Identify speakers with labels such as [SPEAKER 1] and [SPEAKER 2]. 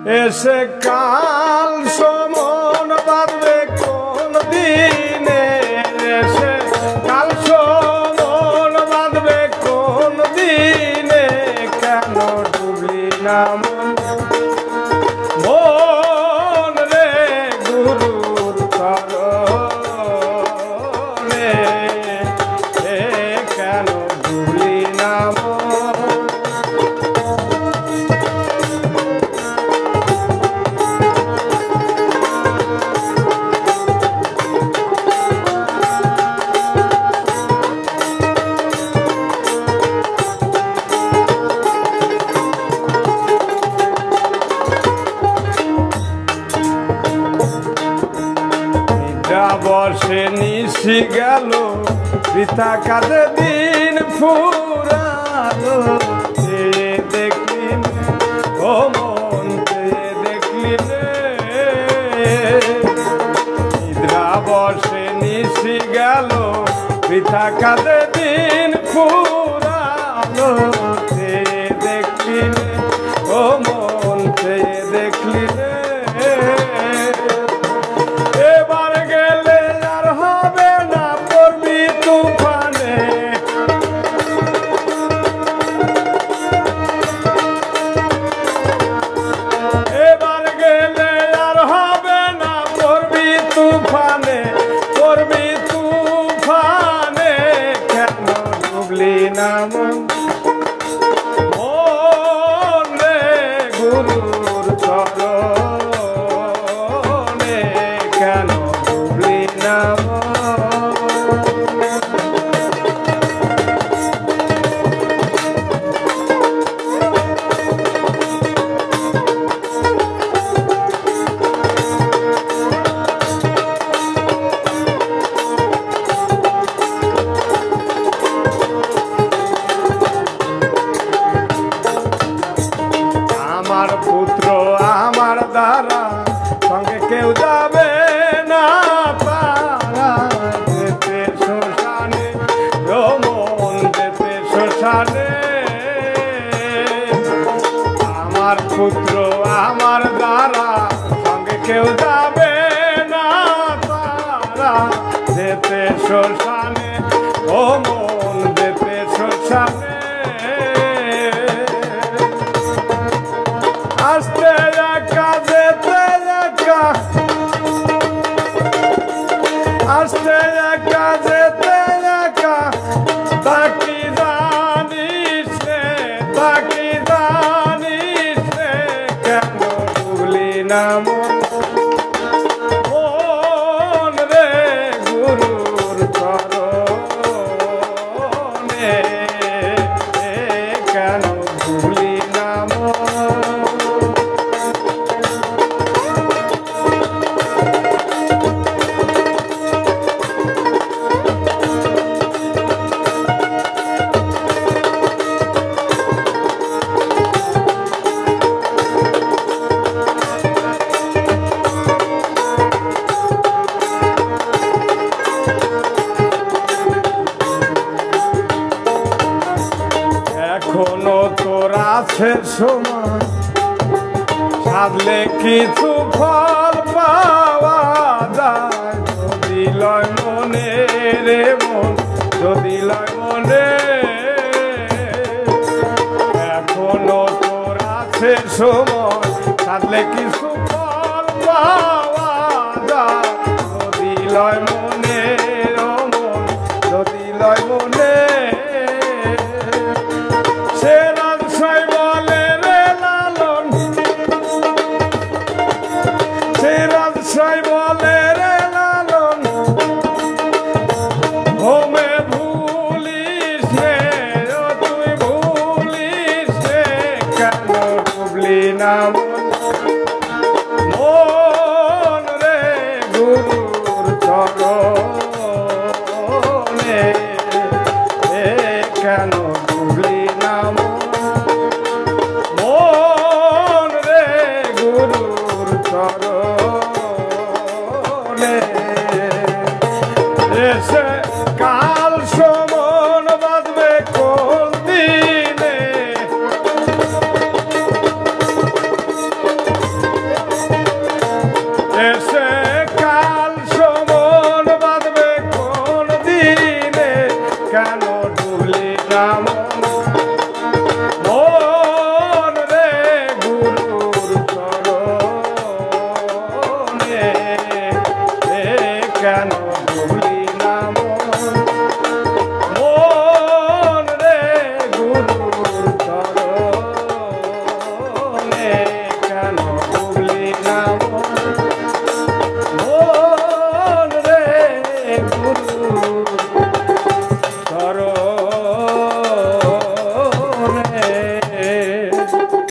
[SPEAKER 1] এসে কাল সমন বাঁধবে কোন দিনে, এসে কাল সমন বাঁধবে কোন দিনে, কেন ডুবলি না মন রে গুরুর চরণে, কেন ডুবলি না বর্ষে নিশি গেল বৃথা কাজে দিন ফুরালো, দেখলি ও মন দেখলি নিদ্রা বর্ষে নিশি গেল বৃথা কাজে দিন ফুরালো, দেখলি ও মন দেখলি এবার গেলে আর হবে না পড়বি তুফানে, এবার গেলে আর হবে না পড়বি তুফানে, পড়বি তুফানে, কেন ডুবলি না মন রে গুরুর চরণে, কেন ডুবলি না আমার পুত্র আমার দ্বারা সঙ্গে কেউ যাবে না পারা, যেতে শ্মশানে ও মন যেতে শ্মশানে, আমার পুত্র আমার দ্বারা সঙ্গে কেউ যাবে না পারা, যেতে শ্মশানে ও মন যেতে শ্মশানে, আসতে একা যেতে একা, আসতে একা যেতে একা, তাকি জানিস রে, তাকি জানিস রে, কেন ডুবলি না মন রে গুরুর চরণে, কেন ডুবলি না এখনো তোর আছে সময়, সাধলে কিছু ফল পাওয়া যায়, যদি লয় মনে রে মন, যদি লয় মনে, এখনো তোর আছে সময়, সাধলে কিছু ফল পাওয়া যায়, যদি লয় মনে ও মন, যদি লয় মনে, সে রাজশাহী বলে রে লালন, সে রাজশাহী বলে রে লালন, হোমে ভুলিস রে, ও তুই ভুলিস রে, কেন ডুবলি না মন